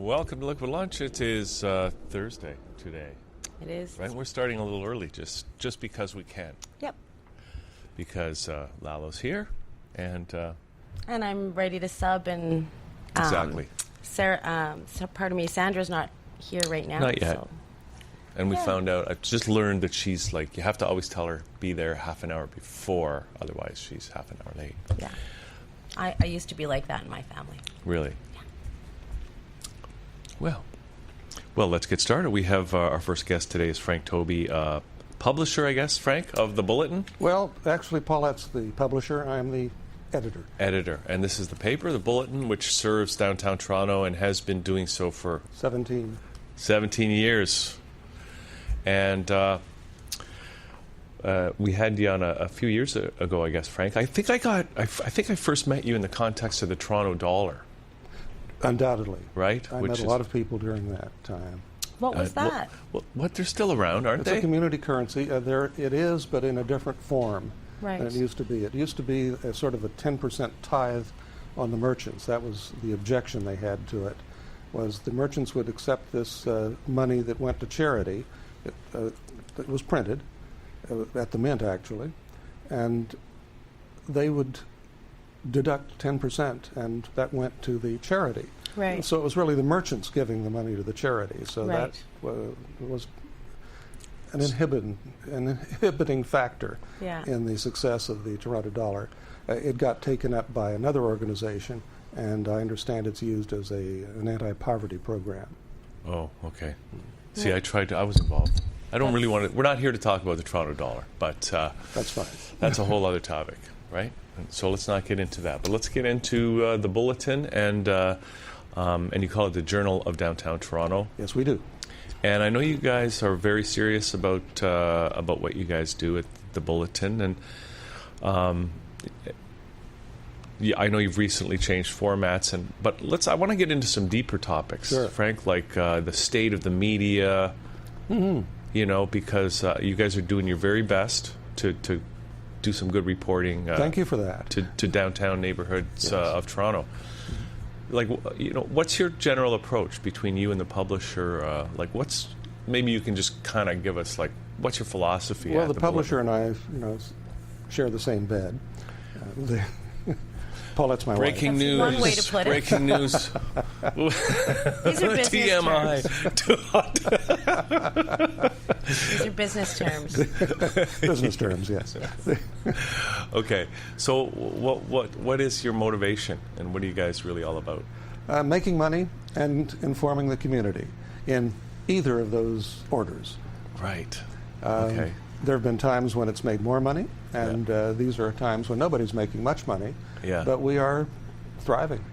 Welcome to Liquid Lunch. It is Thursday today. It is. Right? We're starting a little early just because we can. Yep. Because Lalo's here and I'm ready to sub and... exactly. Sandra's not here right now. Not yet. So. And we found out, I've just learned that she's like, you have to always tell her, be there half an hour before, otherwise she's half an hour late. Yeah. I used to be like that in my family. Really? Yeah. Well, let's get started. We have our first guest today is frank-touby, publisher, I guess, Frank, of the Bulletin? Well, actually, Paulette's the publisher. I'm the editor. Editor. And this is the paper, the Bulletin, which serves downtown Toronto and has been doing so for 17 years. And we had you on a few years ago, I guess, Frank. I think I first met you in the context of the Toronto dollar. Undoubtedly. Right? I met a lot of people during that time. What was that? What? They're still around, aren't they? It's a community currency. There it is, but in a different form Right. than it used to be. It used to be a sort of a 10% tithe on the merchants. That was the objection they had to it, was the merchants would accept this money that went to charity. It was printed at the Mint, actually, and they would deduct 10%, and that went to the charity. Right. So it was really the merchants giving the money to the charity. So Right. that was an inhibiting factor Yeah. in the success of the Toronto dollar. It got taken up by another organization, and I understand it's used as an anti-poverty program. Oh, okay. See, I was involved. I don't really want to. We're not here to talk about the Toronto dollar, but That's fine. that's a whole other topic, right? So let's not get into that. But let's get into the Bulletin, and you call it the Journal of Downtown Toronto. Yes, we do. And I know you guys are very serious about what you guys do at the Bulletin, and I know you've recently changed formats, but I want to get into some deeper topics, Sure. Frank, like the state of the media. Mm-hmm. You know, because you guys are doing your very best to do some good reporting. Thank you for that. To downtown neighborhoods Yes. of Toronto. Like, what's your general approach between you and the publisher? Maybe you can just kind of give us, like, what's your philosophy? Well, at the publisher Bulletin? and I, share the same bed. Paulette's my Breaking wife. news. one way to put it. Breaking news. These are business TMI. These are business terms. Business terms, yes. Okay, so what is your motivation, and what are you guys really all about? Making money and informing the community in either of those orders. Right. Okay. There have been times when it's made more money, and these are times when nobody's making much money. Yeah. But we are thriving.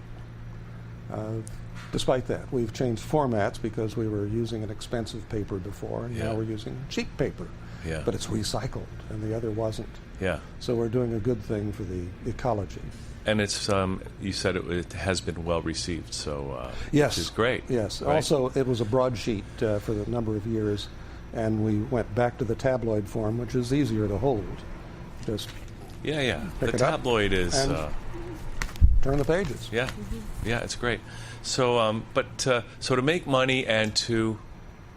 Despite that, we've changed formats because we were using an expensive paper before, and Yeah. now we're using cheap paper. Yeah. But it's recycled, and the other wasn't. Yeah. So we're doing a good thing for the ecology. And it's you said it has been well received, so Yes. which is great. Yes. Right? Also, it was a broadsheet for the number of years, and we went back to the tabloid form, which is easier to hold. Just Yeah. Pick The it up tabloid is and turn the pages. yeah, it's great. So, so to make money and to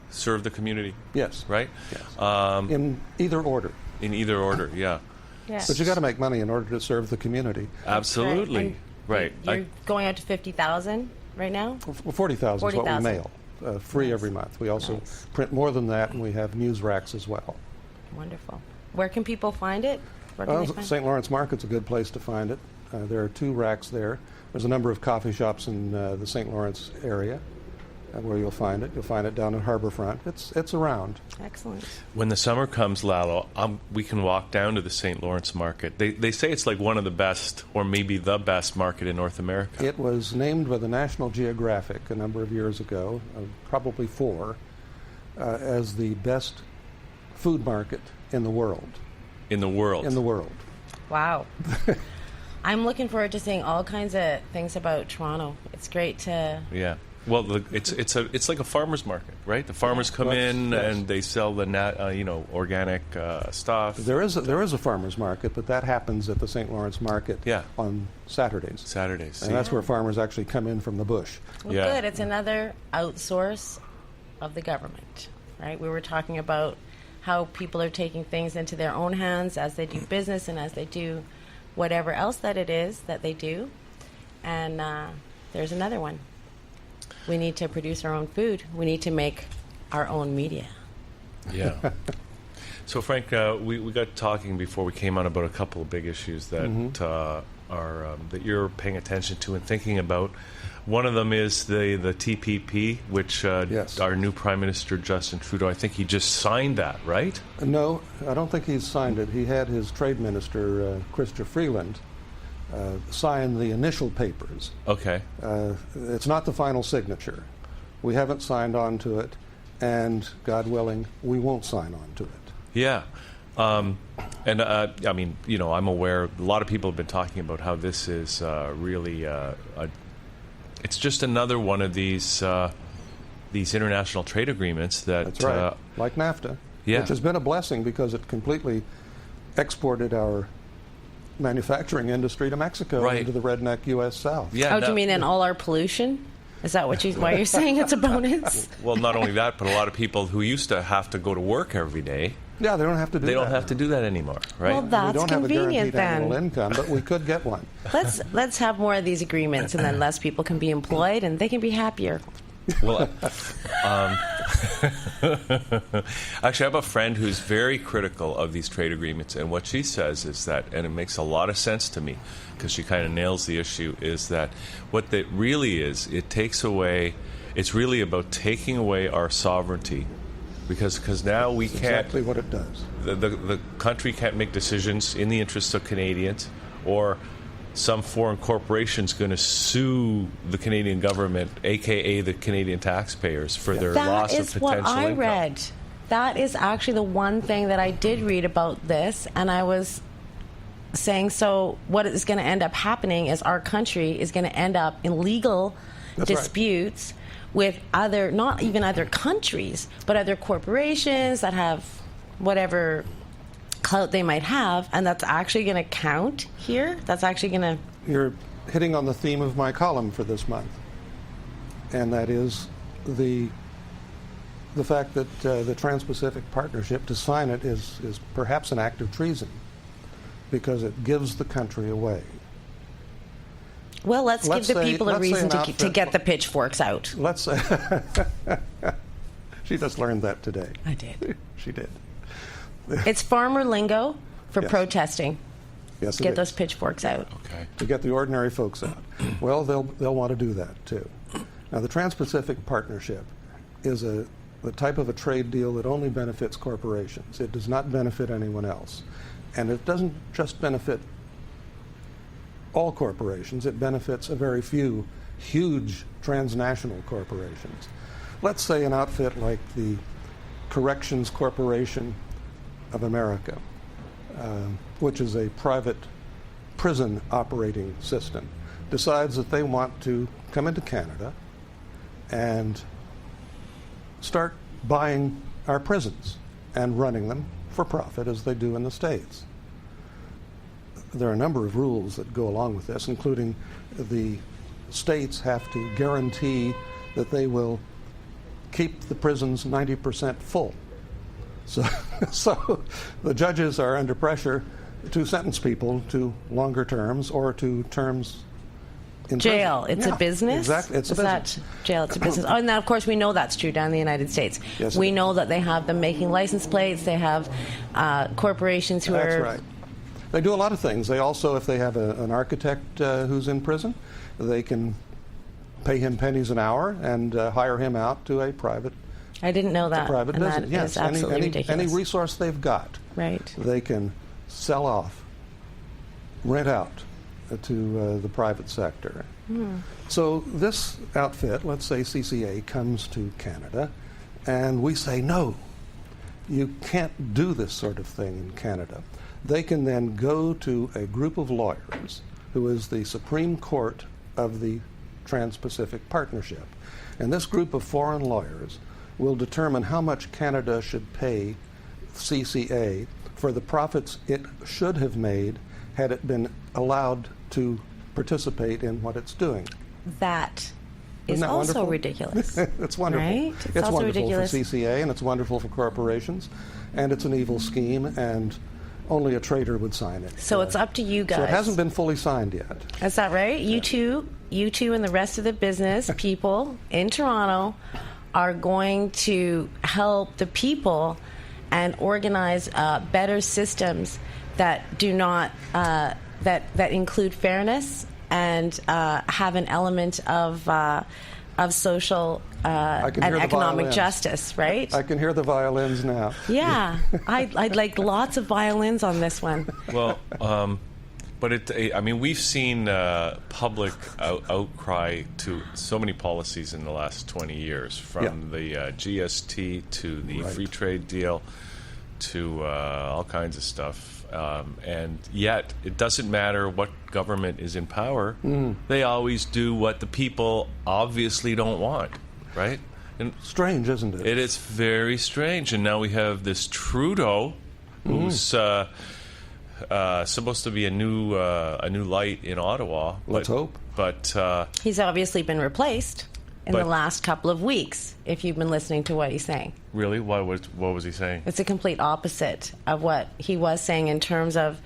serve the community, Yes. right? Yes. In either order. In either order, yeah. Yeah. But you got to make money in order to serve the community. Absolutely. And Right. You're going out to 50,000 right now? Well, 40,000 is what we 40,000. mail, free Nice. every month. We also Nice. print more than that, and we have news racks as well. Wonderful. Where can people find it? Where can they find St. Lawrence Market's a good place to find it. There are 2 racks there. There's a number of coffee shops in the St. Lawrence area where you'll find it. You'll find it down at Harborfront. It's around. Excellent. When the summer comes, Lalo, we can walk down to the St. Lawrence Market. They say it's like one of the best, or maybe the best market in North America. It was named by the National Geographic a number of years ago, probably 4, as the best food market in the world. In the world. In the world. Wow. I'm looking forward to seeing all kinds of things about Toronto. It's great to Well, it's like a farmer's market, right? The farmers come in and they sell the organic stuff. There is a farmers market, but that happens at the St. Lawrence Market on Saturdays. And that's where farmers actually come in from the bush. Well, good. It's another outsource of the government, right? We were talking about how people are taking things into their own hands as they do business and as they do whatever else that it is that they do. And there's another one. We need to produce our own food. We need to make our own media. Yeah. So, Frank, we got talking before we came on about a couple of big issues that are that you're paying attention to and thinking about. One of them is the TPP, which our new Prime Minister, Justin Trudeau, I think he just signed that, right? No, I don't think he's signed it. He had his Trade Minister, Chrystia Freeland, sign the initial papers. Okay. It's not the final signature. We haven't signed on to it, and God willing, we won't sign on to it. Yeah. I'm aware a lot of people have been talking about how this is really it's just another one of these international trade agreements that... That's right. Like NAFTA, which has been a blessing because it completely exported our manufacturing industry to Mexico into the redneck U.S. South. Yeah, do you mean in all our pollution? Is that why you're saying it's a bonus? Well, not only that, but a lot of people who used to have to go to work every day... Yeah, they don't have to do that. They don't have to do that anymore, right? Well, that's we don't convenient have a guaranteed annual income, but we could get one. Let's have more of these agreements, and then less people can be employed, and they can be happier. Well, actually, I have a friend who's very critical of these trade agreements, and what she says is that, and it makes a lot of sense to me, because she kind of nails the issue, is that what it really is, it's really about taking away our sovereignty. Because now we can't... Exactly what it does. The country can't make decisions in the interests of Canadians, or some foreign corporation's going to sue the Canadian government, a.k.a. the Canadian taxpayers, for their loss of potential income. That is what I read. That is actually the one thing that I did read about this, and I was saying, so what is going to end up happening is our country is going to end up in legal disputes with not even other countries, but other corporations that have whatever clout they might have, and that's actually going to count here? That's actually going to... You're hitting on the theme of my column for this month, and that is the fact that the Transpacific Partnership, to sign it, is perhaps an act of treason, because it gives the country away. Well, let's give the people a reason to get the pitchforks out. Let's say... She just learned that today. I did. She did. It's farmer lingo for protesting. Yes, get those pitchforks out. Okay. To get the ordinary folks out. Well, they'll want to do that, too. Now, the Transpacific Partnership is the type of a trade deal that only benefits corporations. It does not benefit anyone else. And it doesn't just benefit all corporations. It benefits a very few huge transnational corporations. Let's say an outfit like the Corrections Corporation of America, which is a private prison operating system, decides that they want to come into Canada and start buying our prisons and running them for profit as they do in the States. There are a number of rules that go along with this, including the states have to guarantee that they will keep the prisons 90% full. So the judges are under pressure to sentence people to longer terms or to terms in jail. Prison. It's a business? Exactly. It's a business. Jail, it's a business. Oh, and now, of course, we know that's true down in the United States. Yes, we know that they have them making license plates. They have corporations who That's are... right. They do a lot of things. They also, if they have an architect who's in prison, they can pay him pennies an hour and hire him out to a private I didn't know that. Private and business. That yes, is absolutely ridiculous. Any resource they've got, right, they can sell off, rent out to the private sector. So this outfit, let's say CCA, comes to Canada, and we say, no, you can't do this sort of thing in Canada. They can then go to a group of lawyers who is the Supreme Court of the Transpacific Partnership. And this group of foreign lawyers will determine how much Canada should pay CCA for the profits it should have made had it been allowed to participate in what it's doing. That is also wonderful? ridiculous. It's wonderful. Right? It's also wonderful ridiculous. for CCA, and it's wonderful for corporations, and it's an evil scheme, and only a traitor would sign it. So it's up to you guys. So it hasn't been fully signed yet. Is that right? You two and the rest of the business people in Toronto are going to help the people and organize better systems that do not that include fairness and have an element of social and economic justice, right? I can hear the violins now. Yeah, I'd like lots of violins on this one. Well, but I mean, we've seen public outcry to so many policies in the last 20 years, from the GST to the free trade deal to all kinds of stuff. And yet, it doesn't matter what government is in power. They always do what the people obviously don't want, right? And strange, isn't it? It is very strange. And now we have this Trudeau, who's supposed to be a new light in Ottawa. Let's hope. But he's obviously been replaced in the last couple of weeks, if you've been listening to what he's saying. Really? What was he saying? It's a complete opposite of what he was saying in terms of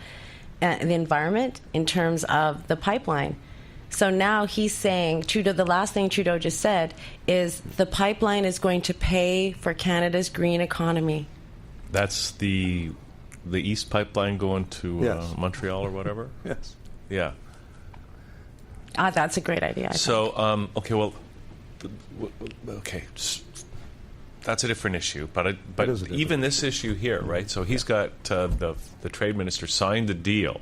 the environment, in terms of the pipeline. So now he's saying, Trudeau, the last thing Trudeau just said is the pipeline is going to pay for Canada's green economy. That's the East Pipeline going to Montreal or whatever? Yes. Yeah. That's a great idea, I think. Okay, well, okay, that's a different issue. But even this issue here, right? So he's got the trade minister signed the deal.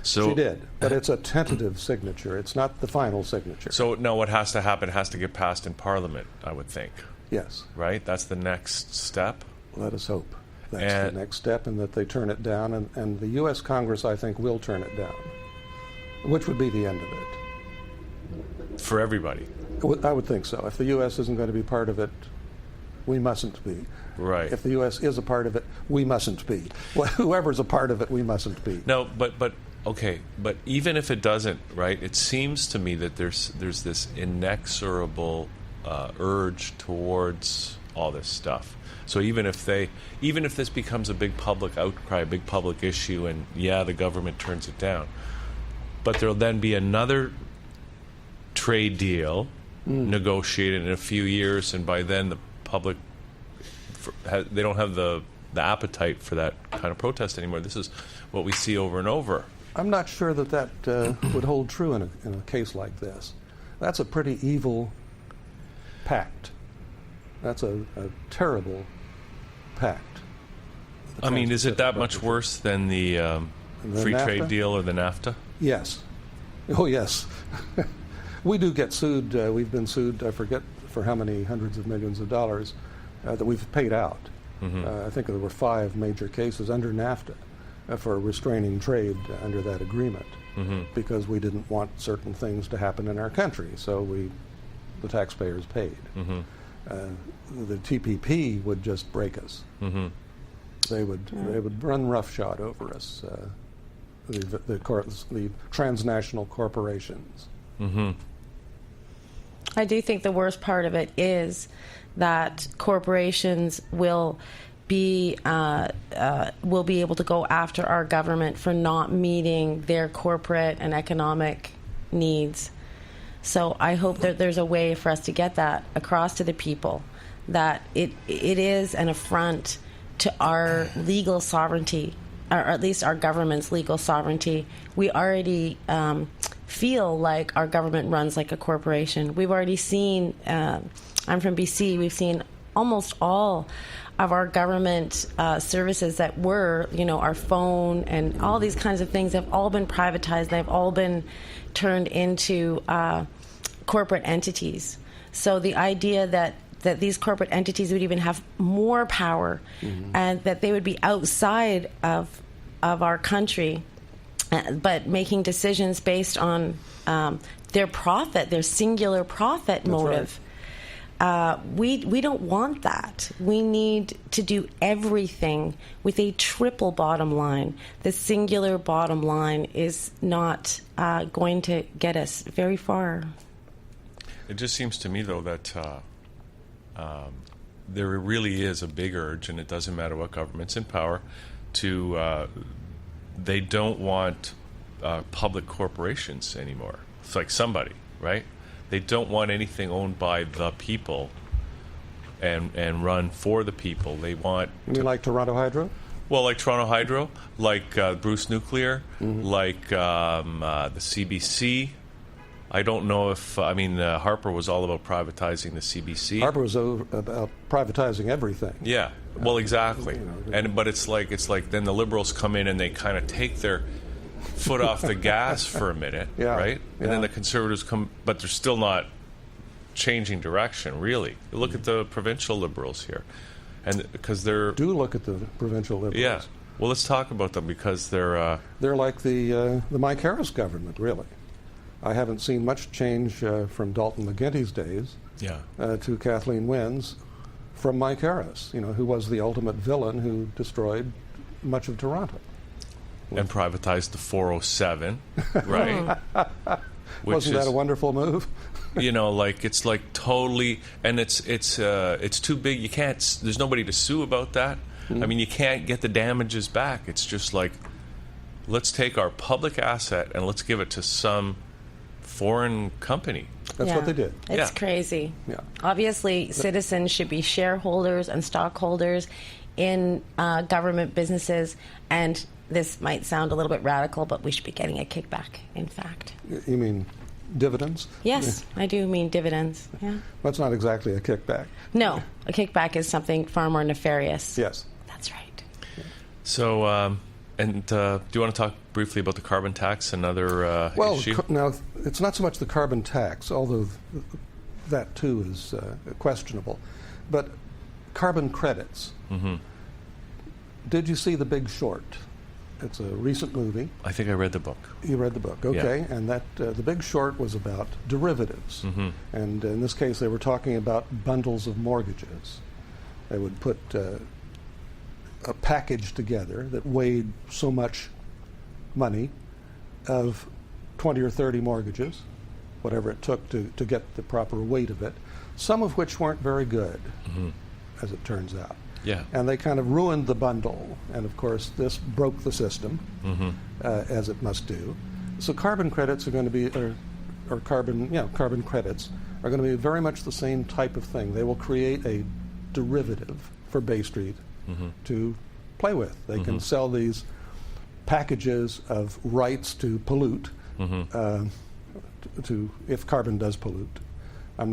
So she did, but it's a tentative signature. It's not the final signature. So now what has to happen has to get passed in Parliament, I would think. Yes. Right? That's the next step? Let us hope. That's the next step, and that they turn it down. And the U.S. Congress, I think, will turn it down, which would be the end of it. For everybody? I would think so. If the U.S. isn't going to be part of it, we mustn't be. Right. If the U.S. is a part of it, we mustn't be. Well, whoever's a part of it, we mustn't be. No, but okay, but even if it doesn't, right? It seems to me that there's this inexorable urge towards all this stuff. So even if this becomes a big public outcry, a big public issue, and the government turns it down, but there'll then be another trade deal negotiated in a few years, and by then the public they don't have the appetite for that kind of protest anymore. This is what we see over and over. I'm not sure that would hold true in a case like this. That's a pretty evil pact. That's a terrible pact. I mean, is it that much worse than the free trade deal or the NAFTA? Yes. Oh, yes. We do get sued. We've been sued, I forget for how many hundreds of millions of dollars that we've paid out. I think there were 5 major cases under NAFTA for restraining trade under that agreement because we didn't want certain things to happen in our country, so the taxpayers paid. The TPP would just break us. They would run roughshod over us. The transnational corporations. I do think the worst part of it is that corporations will be able to go after our government for not meeting their corporate and economic needs. So I hope that there's a way for us to get that across to the people, that it is an affront to our legal sovereignty, or at least our government's legal sovereignty. We already feel like our government runs like a corporation. We've already seen, I'm from BC, we've seen almost all of our government services that were, our phone and all these kinds of things have all been privatized. They've all been turned into corporate entities. So the idea that these corporate entities would even have more power and that they would be outside of our country but making decisions based on their profit, their singular profit motive. Right. We don't want that. We need to do everything with a triple bottom line. The singular bottom line is not going to get us very far. It just seems to me, though, that there really is a big urge, and it doesn't matter what government's in power, to they don't want public corporations anymore. It's like somebody, right? They don't want anything owned by the people and run for the people. They want... You mean like Toronto Hydro? Well, like Toronto Hydro, like Bruce Nuclear, like the CBC. I don't know if... Harper was all about privatizing the CBC. Harper was about privatizing everything. Yeah, well, exactly. But it's like then the Liberals come in and they kind of take their foot off the gas for a minute, right? And then the Conservatives come, but they're still not changing direction, really. You look at the provincial Liberals here, and because they're... Do look at the provincial Liberals. Yeah. Well, let's talk about them, because they're... They're like the Mike Harris government, really. I haven't seen much change from Dalton McGuinty's days to Kathleen Wynne's from Mike Harris, who was the ultimate villain who destroyed much of Toronto. And privatized the 407, right? Wasn't that a wonderful move? It's like totally, and it's too big. You can't. There's nobody to sue about that. You can't get the damages back. It's just like, let's take our public asset and let's give it to some foreign company. That's what they did. It's crazy. Yeah. Obviously, citizens should be shareholders and stockholders in government businesses, and this might sound a little bit radical, but we should be getting a kickback, in fact. You mean dividends? Yes, I do mean dividends. Yeah. That's not exactly a kickback. No, a kickback is something far more nefarious. Yes. That's right. So, do you want to talk briefly about the carbon tax, another issue? Well, now, it's not so much the carbon tax, although that too is questionable, but carbon credits. Did you see The Big Short? It's a recent movie. I think I read the book. You read the book, okay. Yeah. And that The Big Short was about derivatives. And in this case, they were talking about bundles of mortgages. They would put a package together that weighed so much money of 20 or 30 mortgages, whatever it took to get the proper weight of it, some of which weren't very good, as it turns out. Yeah. And they kind of ruined the bundle. And of course, this broke the system, as it must do. So carbon credits are going to be, or carbon credits are going to be very much the same type of thing. They will create a derivative for Bay Street to play with. They can sell these packages of rights to pollute, to if carbon does pollute. I'm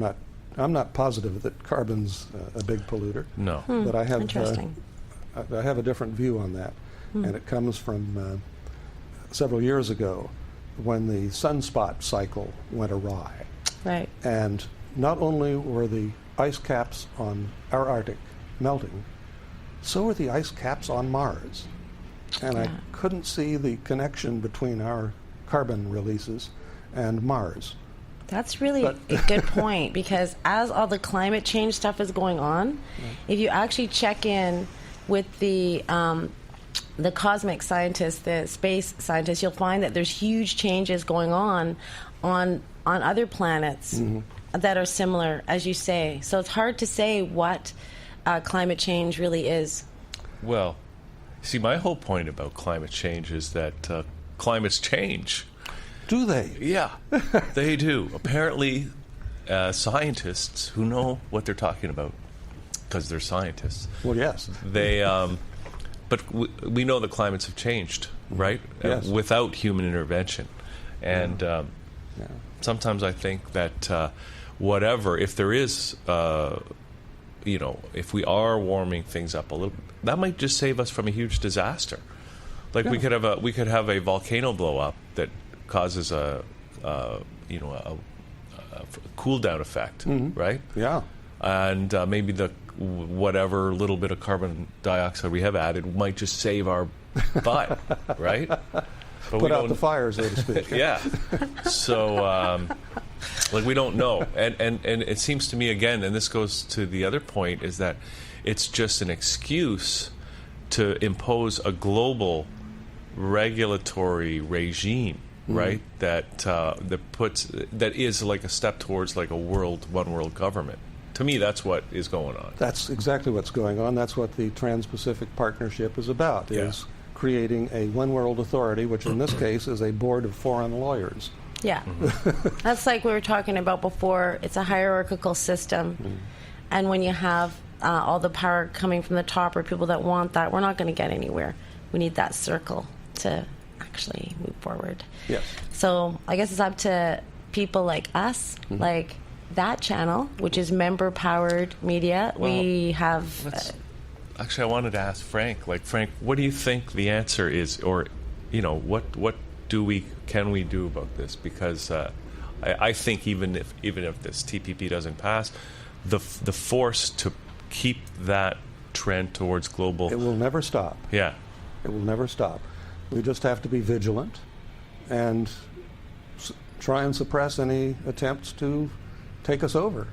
not positive that carbon's a big polluter. No. But I have Interesting. I have a different view on that. And it comes from several years ago when the sunspot cycle went awry. Right. And not only were the ice caps on our Arctic melting, so were the ice caps on Mars. And I couldn't see the connection between our carbon releases and Mars. That's really a good point, because as all the climate change stuff is going on, if you actually check in with the cosmic scientists, the space scientists, you'll find that there's huge changes going on other planets that are similar, as you say. So it's hard to say what climate change really is. Well, see, my whole point about climate change is that climates change. Do they? Yeah, they do. Apparently, scientists who know what they're talking about, because they're scientists. Well, yes. They, but we know the climates have changed, right? Yes. Without human intervention, and sometimes I think that whatever, if there is, if we are warming things up a little, that might just save us from a huge disaster. Like we could have a volcano blow up that causes a cool down effect, right? Yeah. And maybe the whatever little bit of carbon dioxide we have added might just save our butt, right? But put out the fire, so to speak. Yeah. So, we don't know. And it seems to me, again, and this goes to the other point, is that it's just an excuse to impose a global regulatory regime, right? That is like a step towards like one world government. To me, that's what is going on. That's exactly what's going on. That's what the Transpacific Partnership is about, is creating a one world authority, which in this case is a board of foreign lawyers. Yeah. That's like we were talking about before. It's a hierarchical system. And when you have all the power coming from the top or people that want that, we're not going to get anywhere. We need that circle to actually move forward. Yes. So I guess it's up to people like us, like that channel, which is member-powered media. Well, we have... actually, I wanted to ask Frank. Frank, what do you think the answer is? Or, what can we do about this? Because I think even if this TPP doesn't pass, the force to keep that trend towards global... It will never stop. Yeah. It will never stop. We just have to be vigilant and try and suppress any attempts to take us over.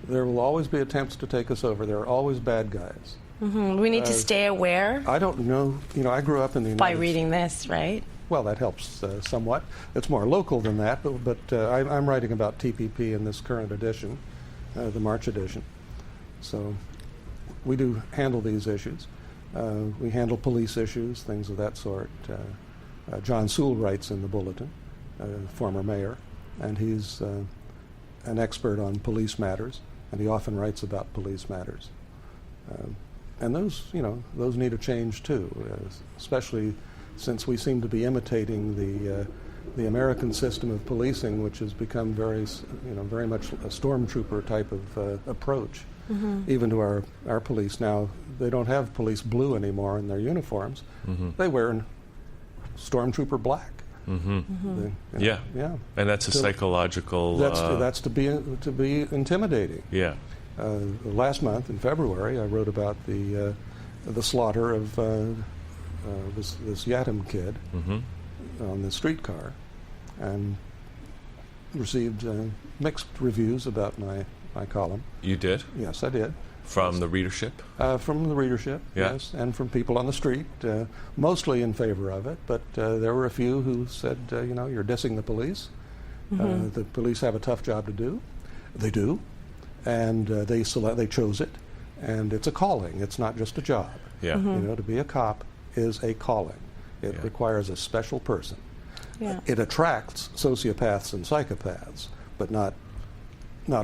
There will always be attempts to take us over. There are always bad guys. We need to stay aware. I don't know. I grew up in the United By reading this, right? Well, that helps somewhat. It's more local than that, but I'm writing about TPP in this current edition, the March edition. So we do handle these issues. We handle police issues, things of that sort. John Sewell writes in the Bulletin, former mayor, and he's an expert on police matters, and he often writes about police matters. And those need a change too, especially since we seem to be imitating the American system of policing, which has become very much a stormtrooper type of approach, even to our police. Now, they don't have police blue anymore in their uniforms. They wear stormtrooper black. Yeah, and that's a psychological. That's to be intimidating. Yeah. Last month in February, I wrote about the slaughter of this Yatim kid on the streetcar, and received mixed reviews about my column. You did? Yes, I did. From the readership? From the readership, yes, and from people on the street, mostly in favor of it, but there were a few who said, you're dissing the police. The police have a tough job to do. They do, and they chose it, and it's a calling. It's not just a job. Yeah. To be a cop is a calling. It requires a special person. Yeah. It attracts sociopaths and psychopaths, but not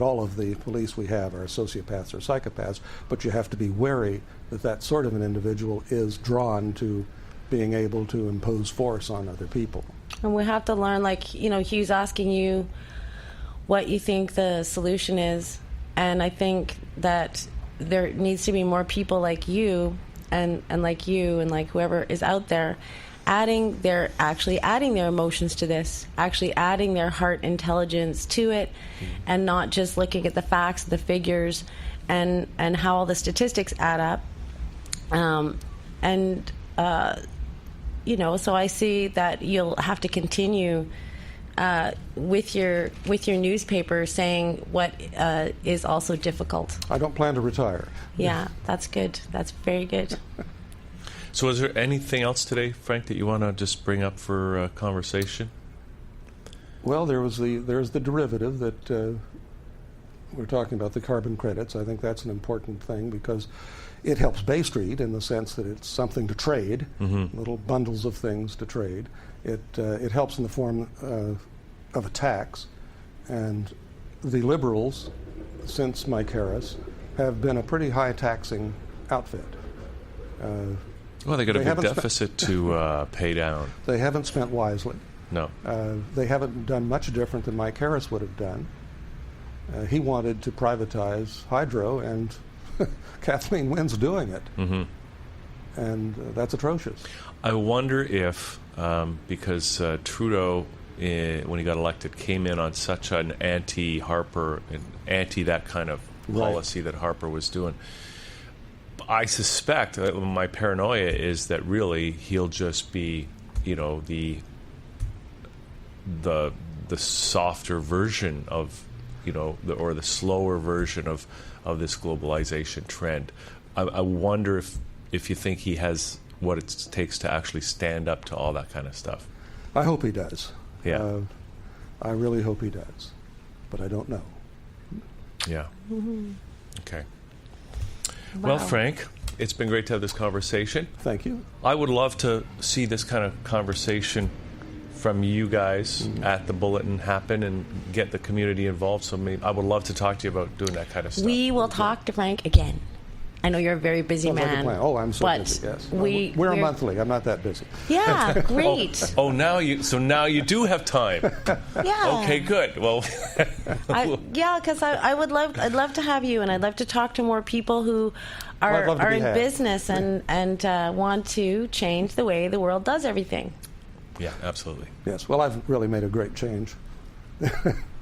all of the police we have are sociopaths or psychopaths, but you have to be wary that sort of an individual is drawn to being able to impose force on other people. And we have to learn, Hugh's asking you what you think the solution is, and I think that there needs to be more people like you and like you and like whoever is out there adding their emotions to this, actually adding their heart intelligence to it, and not just looking at the facts, the figures, and how all the statistics add up. So I see that you'll have to continue with your newspaper saying what is also difficult. I don't plan to retire. Yeah, that's good. That's very good. So is there anything else today, Frank, that you want to just bring up for conversation? Well, there's the derivative that we're talking about, the carbon credits. I think that's an important thing because it helps Bay Street in the sense that it's something to trade, little bundles of things to trade. It helps in the form of a tax, and the Liberals, since Mike Harris, have been a pretty high taxing outfit. Well, they got a big deficit to pay down. They haven't spent wisely. No. They haven't done much different than Mike Harris would have done. He wanted to privatize hydro, and Kathleen Wynne's doing it. And that's atrocious. I wonder if, because Trudeau, when he got elected, came in on such an anti-Harper and anti-that kind of policy that Harper was doing, I suspect, my paranoia is that really he'll just be the softer version of, or the slower version of this globalization trend. I wonder if you think he has what it takes to actually stand up to all that kind of stuff. I hope he does. Yeah. I really hope he does, but I don't know. Yeah. Mm-hmm. Okay. Wow. Well, Frank, it's been great to have this conversation. Thank you. I would love to see this kind of conversation from you guys at the Bulletin happen and get the community involved. So I would love to talk to you about doing that kind of stuff. We will talk to Frank again. I know you're a very busy Sounds like a man. plan. Oh, I'm so but busy, yes. We're monthly. I'm not that busy. Yeah, great. Now you do have time. Yeah. Okay, good. Well, because I'd love to have you, and I'd love to talk to more people who are in business and want to change the way the world does everything. Yeah, absolutely. Yes. Well, I've really made a great change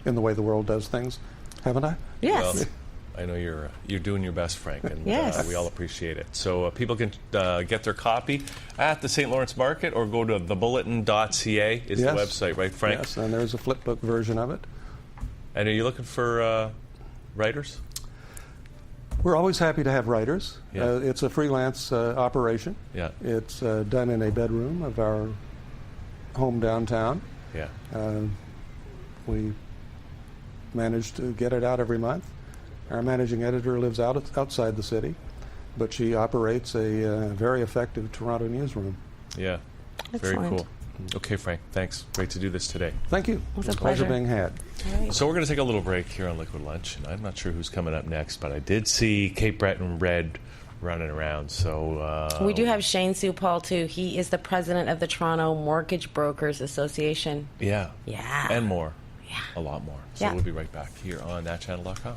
in the way the world does things, haven't I? Yes. Well, I know you're doing your best, Frank, and yes. We all appreciate it. So people can get their copy at the St. Lawrence Market or go to the-bulletin.ca is the website, right, Frank? Yes, and there's a flipbook version of it. And are you looking for writers? We're always happy to have writers. Yeah. It's a freelance operation. Yeah. It's done in a bedroom of our home downtown. Yeah. We manage to get it out every month. Our managing editor lives outside the city, but she operates a very effective Toronto newsroom. Yeah. Excellent. Very cool. Okay, Frank, thanks. Great to do this today. Thank you. It was a pleasure pleasure being had. Right. So we're going to take a little break here on Liquid Lunch, and I'm not sure who's coming up next, but I did see Cape Breton Red running around. So we do have Shane Supal too. He is the president of the Toronto Mortgage Brokers Association. Yeah. Yeah. And more. Yeah. A lot more. So Yeah. we'll be right back here on thatchannel.com.